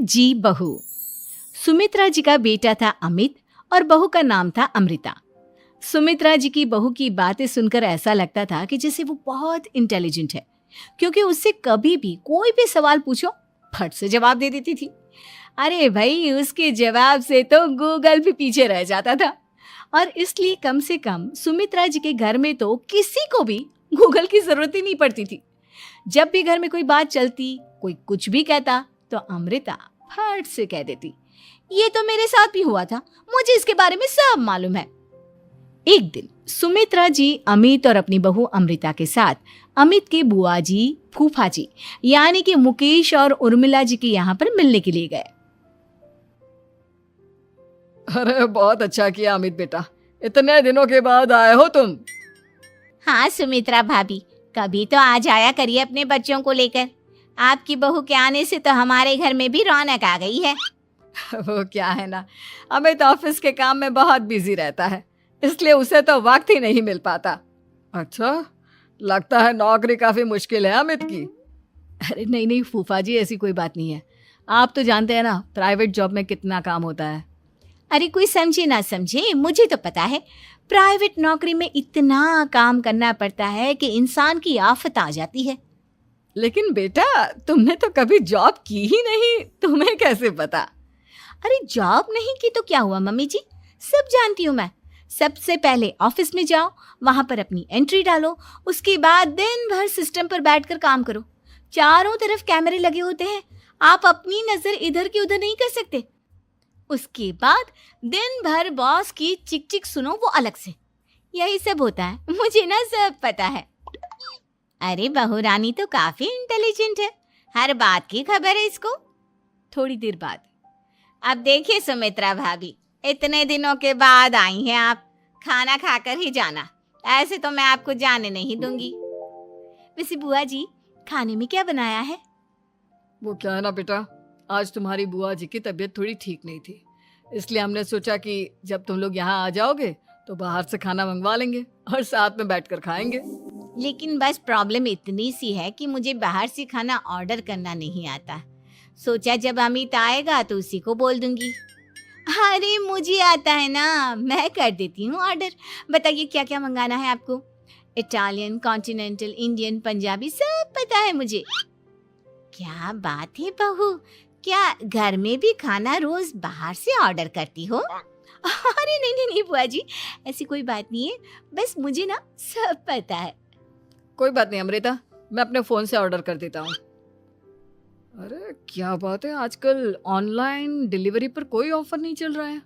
जी बहू। सुमित्रा जी का बेटा था अमित और बहू का नाम था अमृता। सुमित्रा जी की बहू की बातें सुनकर ऐसा लगता था कि जैसे वो बहुत इंटेलिजेंट है, क्योंकि उससे कभी भी कोई भी सवाल पूछो फट से जवाब दे देती थी। अरे भाई, उसके जवाब से तो गूगल भी पीछे रह जाता था। और इसलिए कम से कम सुमित्रा जी के घर में तो किसी को भी गूगल की जरूरत ही नहीं पड़ती थी। जब भी घर में कोई बात चलती, कोई कुछ भी कहता, तो अमृता फट से कह देती, ये तो मेरे साथ भी हुआ था, मुझे इसके बारे में सब मालूम है। एक दिन सुमित्रा जी अमित और अपनी बहू अमृता के साथ अमित के बुआ जी, फूफा जी यानी कि मुकेश और उर्मिला जी के यहाँ पर मिलने के लिए गए। अरे बहुत अच्छा किया अमित बेटा, इतने दिनों के बाद आए हो तुम। हाँ सुमित्रा भाभी, कभी तो आ जाया करिए अपने बच्चों को लेकर। आपकी बहू के आने से तो हमारे घर में भी रौनक आ गई है। वो क्या है ना, अमित ऑफिस के काम में बहुत बिजी रहता है, इसलिए उसे तो वक्त ही नहीं मिल पाता। अच्छा, लगता है नौकरी काफी मुश्किल है अमित की। अरे नहीं नहीं फूफा जी, ऐसी कोई बात नहीं है। आप तो जानते हैं ना प्राइवेट जॉब में कितना काम होता है। अरे कोई समझे ना समझे, मुझे तो पता है प्राइवेट नौकरी में इतना काम करना पड़ता है कि इंसान की आफत आ जाती है। लेकिन बेटा, तुमने तो कभी जॉब की ही नहीं, तुम्हें कैसे पता? अरे जॉब नहीं की तो क्या हुआ मम्मी जी, सब जानती हूँ मैं। सबसे पहले ऑफिस में जाओ, वहां पर अपनी एंट्री डालो, उसके बाद दिन भर सिस्टम पर बैठकर काम करो। चारों तरफ कैमरे लगे होते हैं, आप अपनी नजर इधर की उधर नहीं कर सकते। उसके बाद दिन भर बॉस की चिक चिक सुनो, वो अलग से। यही सब होता है, मुझे ना सब पता है। अरे बहू रानी तो काफी इंटेलिजेंट है, हर बात की खबर है इसको। थोड़ी देर बाद, अब देखिए सुमित्रा भाभी, इतने दिनों के बाद आई हैं आप, खाना खाकर ही जाना, ऐसे तो मैं आपको जाने नहीं दूंगी। वैसे बुआ जी, खाने में क्या बनाया है? वो क्या है ना बेटा, आज तुम्हारी बुआ जी की तबीयत थोड़ी ठीक नहीं थी, इसलिए हमने सोचा कि जब तुम लोग यहाँ आ जाओगे तो बाहर से खाना मंगवा लेंगे और साथ में बैठकर खाएंगे। लेकिन बस प्रॉब्लम इतनी सी है कि मुझे बाहर से खाना ऑर्डर करना नहीं आता। सोचा जब अमित आएगा तो उसी को बोल दूंगी। अरे मुझे आता है ना, मैं कर देती हूँ ऑर्डर। बताइए क्या क्या मंगाना है आपको? इटालियन, कॉन्टिनेंटल, इंडियन, पंजाबी, सब पता है मुझे। क्या बात है बहू, क्या घर में भी खाना रोज बाहर से ऑर्डर करती हो? अरे नहीं नहीं नहीं बुआ जी, ऐसी कोई बात नहीं है, बस मुझे ना सब पता है। कोई बात नहीं अमृता, मैं अपने फोन से ऑर्डर कर देता हूँ। अरे क्या बात है, आजकल ऑनलाइन डिलीवरी पर कोई ऑफर नहीं चल रहा है,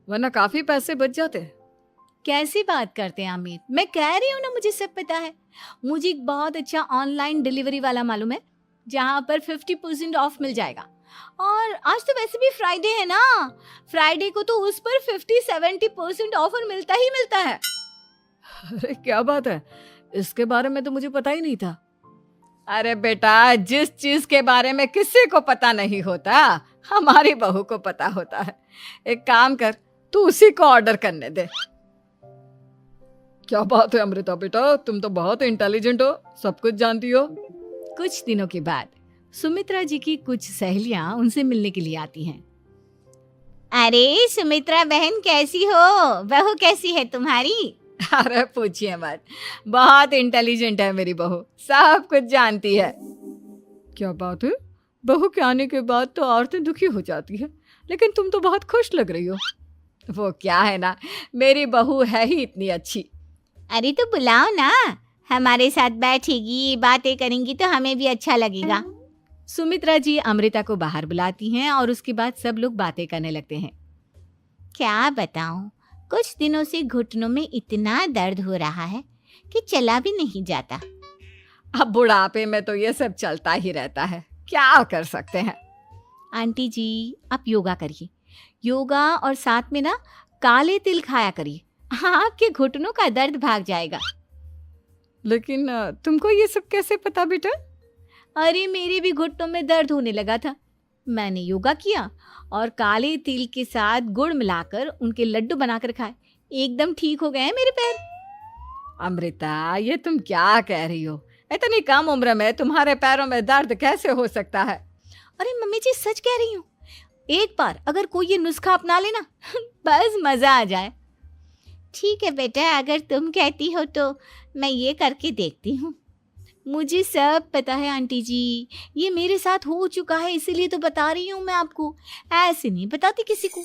वरना काफी पैसे बच जाते। कैसी बात करते हैं अमित, मैं कह रही हूँ ना मुझे सब पता है। मुझे एक बहुत अच्छा ऑनलाइन डिलीवरी वाला मालूम है, जहाँ पर 50% ऑफ मिल जाएगा। और आज तो वैसे भी फ्राइडे है ना, फ्राइडे को तो उस पर 50-70% ऑफर मिलता ही मिलता है। अरे क्या बात है, इसके बारे में तो मुझे पता ही नहीं था। अरे बेटा, जिस चीज के बारे में किसी को पता नहीं होता, हमारी बहू को पता होता है। एक काम कर, तू उसी को ऑर्डर करने दे। क्या बात है अमृता बेटा, तुम तो बहुत इंटेलिजेंट हो, सब कुछ जानती हो। कुछ दिनों के बाद सुमित्रा जी की कुछ सहेलियां उनसे मिलने के लिए आती हैं। अरे सुमित्रा बहन कैसी हो, बहू कैसी है तुम्हारी? अरे पूछिए मत, बहुत इंटेलिजेंट है मेरी बहू, सब कुछ जानती है। क्या बात है, बहू के आने के बाद तो औरतें दुखी हो जाती है, लेकिन तुम तो बहुत खुश लग रही हो। वो क्या है ना, मेरी बहू है ही इतनी अच्छी। अरे तो बुलाओ ना, हमारे साथ बैठेगी, बातें करेंगी तो हमें भी अच्छा लगेगा। सुमित्रा जी अमृता को बाहर बुलाती हैं और उसके बाद सब लोग बातें करने लगते हैं। क्या बताऊं, कुछ दिनों से घुटनों में इतना दर्द हो रहा है कि चला भी नहीं जाता। अब बुढ़ापे में तो ये सब चलता ही रहता है, क्या कर सकते हैं। आंटी जी, आप योगा करिए, योगा और साथ में ना काले तिल खाया करिए, आपके घुटनों का दर्द भाग जाएगा। लेकिन तुमको ये सब कैसे पता बेटा? अरे मेरे भी घुटनों में दर्द होने लगा था, मैंने योगा किया और काले तिल के साथ गुड़ मिलाकर उनके लड्डू बनाकर खाए, एकदम ठीक हो गए हैं मेरे पैर। अमृता, ये तुम क्या कह रही हो? इतनी कम उम्र में तुम्हारे पैरों में दर्द कैसे हो सकता है? अरे मम्मी जी, सच कह रही हूँ, एक बार अगर कोई ये नुस्खा अपना लेना बस मज़ा आ जाए। ठीक है बेटा, अगर तुम कहती हो तो मैं ये करके देखती हूँ। मुझे सब पता है आंटी जी, ये मेरे साथ हो चुका है, इसीलिए तो बता रही हूँ मैं आपको, ऐसे नहीं बताती किसी को।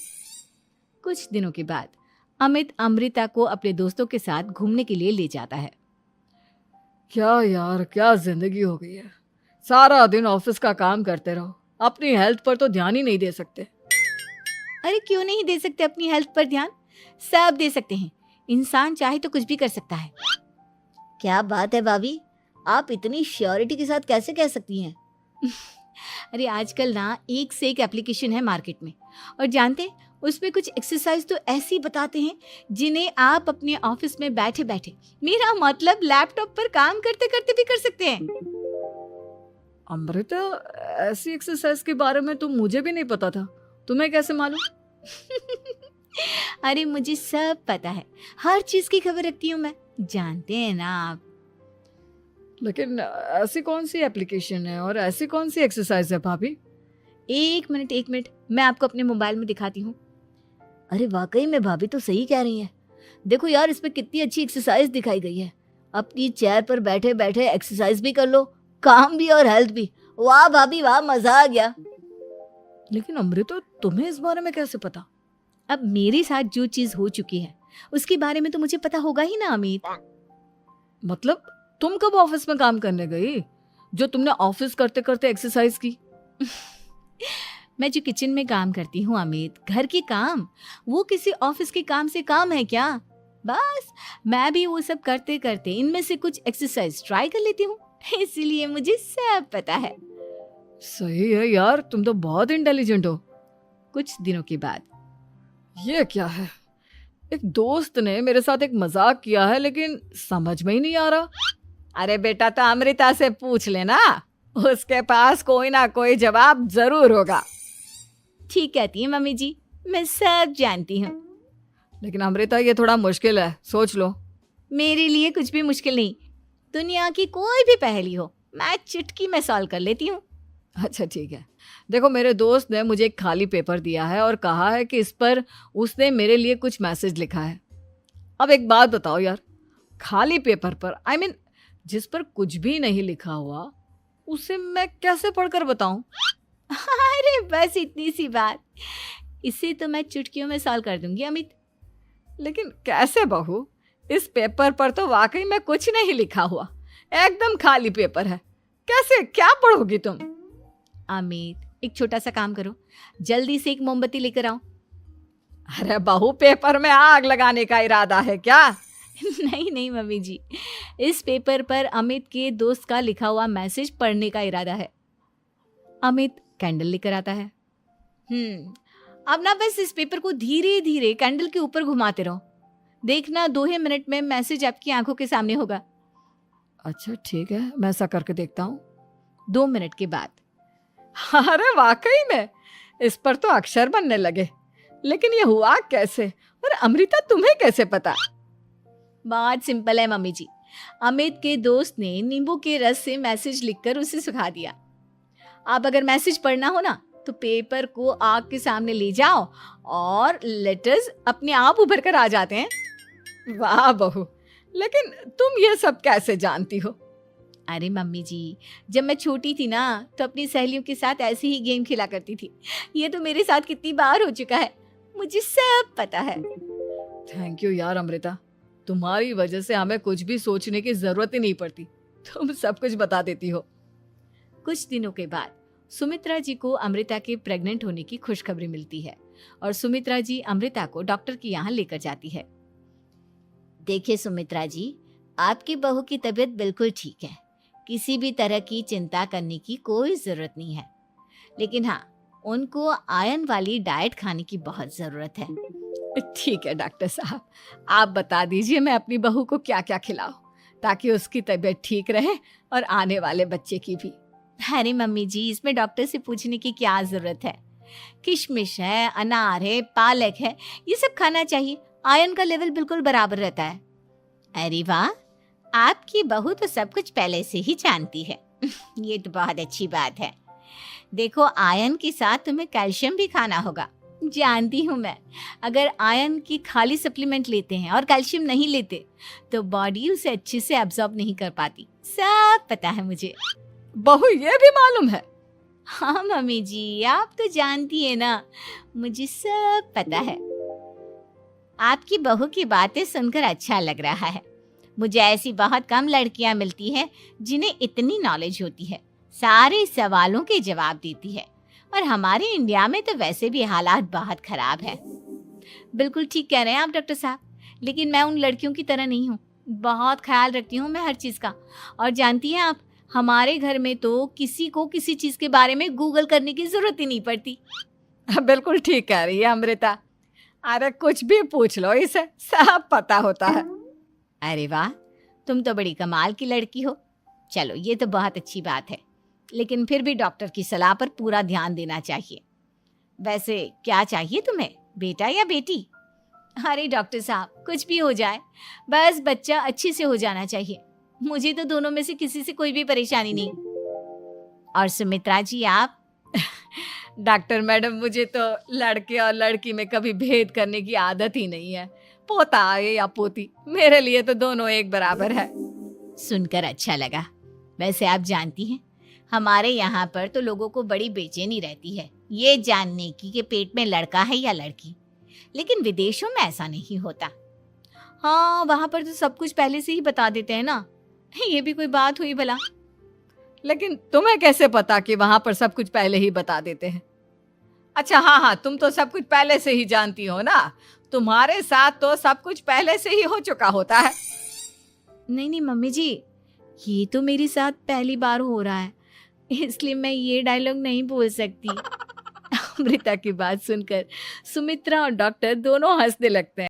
कुछ दिनों के बाद अमित अमृता को अपने दोस्तों के साथ घूमने के लिए ले जाता है। क्या यार, क्या जिंदगी हो गई है। सारा दिन ऑफिस का काम करते रहो, अपनी हेल्थ पर तो ध्यान ही नहीं दे सकते। अरे क्यों नहीं दे सकते अपनी हेल्थ पर ध्यान? सब दे सकते हैं, इंसान चाहे तो कुछ भी कर सकता है। क्या बात है भाभी, आप इतनी श्योरिटी के साथ कैसे कह सकती हैं? अरे आजकल ना एक से एक एप्लीकेशन है मार्केट में, और जानते हैं उसमें कुछ एक्सरसाइज तो ऐसी बताते हैं जिन्हें आप अपने ऑफिस में बैठे बैठे, मेरा मतलब लैपटॉप पर काम करते करते भी कर सकते हैं। अमृता, ऐसी एक्सरसाइज के बारे में तो मुझे भी नहीं पता था, तुम्हें कैसे मालूम? अरे मुझे सब पता है, हर चीज की खबर रखती हूँ मैं, जानते हैं ना आप। लेकिन ऐसी कौन सी एप्लीकेशन है और ऐसी कौन सी एक्सरसाइज है भाभी? एक मिनट, मैं आपको अपने मोबाइल में दिखाती हूँ। अरे वाकई में भाभी तो सही कह रही हैं। देखो यार, इसमें कितनी अच्छी एक्सरसाइज दिखाई गई है। अपनी चेयर पर बैठे बैठे एक्सरसाइज भी कर लो, काम भी और हेल्थ भी। वाह भाभी वाह, मजा आ गया। लेकिन अमृता, तुम्हें इस बारे में कैसे पता? अब मेरे साथ जो चीज हो चुकी है उसके बारे में तो मुझे पता होगा ही ना अमित। मतलब तुम कब ऑफिस में काम करने गई जो तुमने ऑफिस करते करते एक्सरसाइज की? मैं जो किचन में काम करती हूँ अमित, घर के काम, वो किसी ऑफिस के काम से काम है क्या? बस मैं भी वो सब करते करते इनमें से कुछ एक्सरसाइज ट्राई कर लेती हूँ, इसीलिए मुझे सब पता है। सही है यार, तुम तो बहुत इंटेलिजेंट हो। कुछ दिनों के बाद ये क्या है, एक दोस्त ने मेरे साथ एक मजाक किया है लेकिन समझ में ही नहीं आ रहा। अरे बेटा, तो अमृता से पूछ लेना, उसके पास कोई ना कोई जवाब जरूर होगा। ठीक कहती है मम्मी जी, मैं सब जानती हूँ। लेकिन अमृता, ये थोड़ा मुश्किल है, सोच लो। मेरे लिए कुछ भी मुश्किल नहीं, दुनिया की कोई भी पहेली हो मैं चुटकी में सॉल्व कर लेती हूँ। अच्छा ठीक है, देखो मेरे दोस्त ने मुझे एक खाली पेपर दिया है और कहा है कि इस पर उसने मेरे लिए कुछ मैसेज लिखा है। अब एक बात बताओ यार, खाली पेपर पर, I mean, जिस पर कुछ भी नहीं लिखा हुआ, उसे मैं कैसे पढ़कर बताऊं? अरे बस इतनी सी बात, इसे तो मैं चुटकियों में सॉल्व कर दूंगी अमित। लेकिन कैसे बहू, इस पेपर पर तो वाकई में कुछ नहीं लिखा हुआ, एकदम खाली पेपर है, कैसे, क्या पढ़ोगी तुम? अमित, एक छोटा सा काम करो, जल्दी से एक मोमबत्ती लेकर आओ। अरे बहू, पेपर में आग लगाने का इरादा है क्या? नहीं मम्मी जी, इस पेपर पर अमित के दोस्त का लिखा हुआ मैसेज पढ़ने का इरादा है। अमित कैंडल लेकर आता है। अब ना बस इस पेपर को धीरे धीरे कैंडल के ऊपर घुमाते रहो, देखना 2 ही मिनट में मैसेज आपकी आंखों के सामने होगा। अच्छा ठीक है, मैं ऐसा करके देखता हूँ। 2 मिनट के बाद, अरे वाकई में इस पर तो अक्षर बनने लगे, लेकिन ये हुआ कैसे? और अमृता, तुम्हें कैसे पता? बात सिंपल है मम्मी जी, अमित के दोस्त ने नींबू के रस से मैसेज लिखकर उसे सुखा दिया। आप अगर मैसेज पढ़ना हो ना तो पेपर को आग के सामने ले जाओ और लेटर्स अपने आप उभर कर आ जाते हैं। वाह बहू, लेकिन तुम ये सब कैसे जानती हो? अरे मम्मी जी, जब मैं छोटी थी ना तो अपनी सहेलियों के साथ ऐसे ही गेम खेला करती थी। ये तो मेरे साथ कितनी बार हो चुका है, मुझे सब पता है। थैंक यू यार अमृता, तुम्हारी वजह से हमें कुछ भी सोचने की जरूरत ही नहीं पड़ती, तुम सब कुछ बता देती हो। कुछ दिनों के बाद सुमित्रा जी को अमृता के प्रेग्नेंट होने की खुशखबरी मिलती है और सुमित्रा जी अमृता को डॉक्टर के यहाँ लेकर जाती है। देखिए सुमित्रा जी, आपकी बहू की तबीयत बिल्कुल ठीक है, किसी भी तरह की चिंता करने की कोई जरूरत नहीं है, लेकिन हाँ, उनको आयरन वाली डाइट खाने की बहुत जरूरत है। ठीक है डॉक्टर साहब, आप बता दीजिए मैं अपनी बहू को क्या क्या खिलाऊं ताकि उसकी तबीयत ठीक रहे और आने वाले बच्चे की भी। अरे मम्मी जी, इसमें डॉक्टर से पूछने की क्या जरूरत है, किशमिश है, अनार है, पालक है, ये सब खाना चाहिए, आयरन का लेवल बिल्कुल बराबर रहता है। अरे वाह, आपकी बहू तो सब कुछ पहले से ही जानती है। ये तो बहुत अच्छी बात है। देखो, आयरन के साथ तुम्हें कैल्शियम भी खाना होगा। जानती हूँ मैं, अगर आयरन की खाली सप्लीमेंट लेते हैं और कैल्शियम नहीं लेते तो बॉडी उसे अच्छे से एब्जॉर्ब नहीं कर पाती। सब पता है मुझे। बहू ये भी मालूम है? हाँ मम्मी जी, आप तो जानती है ना, मुझे सब पता है। आपकी बहू की बातें सुनकर अच्छा लग रहा है। मुझे ऐसी बहुत कम लड़कियां मिलती हैं जिन्हें इतनी नॉलेज होती है, सारे सवालों के जवाब देती है। और हमारे इंडिया में तो वैसे भी हालात बहुत खराब है। बिल्कुल ठीक कह रहे हैं आप डॉक्टर साहब, लेकिन मैं उन लड़कियों की तरह नहीं हूँ। बहुत ख्याल रखती हूँ मैं हर चीज़ का। और जानती हैं आप, हमारे घर में तो किसी को किसी चीज़ के बारे में गूगल करने की ज़रूरत ही नहीं पड़ती। बिल्कुल ठीक कह रही है अमृता। अरे कुछ भी पूछ लो, इसे सब पता होता है। अरे वाह, तुम तो बड़ी कमाल की लड़की हो। चलो, ये तो बहुत अच्छी बात है, लेकिन फिर भी डॉक्टर की सलाह पर पूरा ध्यान देना चाहिए। वैसे क्या चाहिए तुम्हें, बेटा या बेटी? अरे डॉक्टर साहब, कुछ भी हो जाए, बस बच्चा अच्छे से हो जाना चाहिए। मुझे तो दोनों में से किसी से कोई भी परेशानी नहीं। और सुमित्रा जी, आप? डॉक्टर मैडम, मुझे तो लड़के और लड़की में कभी भेद करने की आदत ही नहीं है। पोता आए या पोती, मेरे लिए तो दोनों एक बराबर है। सुनकर अच्छा लगा। वैसे आप जानती हैं, हमारे यहाँ पर तो लोगों को बड़ी बेचैनी रहती है ये जानने की कि पेट में लड़का है या लड़की, लेकिन विदेशों में ऐसा नहीं होता। हाँ, वहाँ पर तो सब कुछ पहले से ही बता देते हैं ना। ये भी कोई बात हुई भला? लेकिन तुम्हें कैसे पता कि वहां पर सब कुछ पहले ही बता देते हैं? अच्छा हाँ, तुम तो सब कुछ पहले से ही जानती हो ना। तुम्हारे साथ तो सब कुछ पहले से ही हो चुका होता है। नहीं मम्मी जी, ये तो मेरे साथ पहली बार हो रहा है, इसलिए मैं ये डायलॉग नहीं बोल सकती। अमृता की बात सुनकर सुमित्रा और डॉक्टर दोनों हंसने लगते हैं।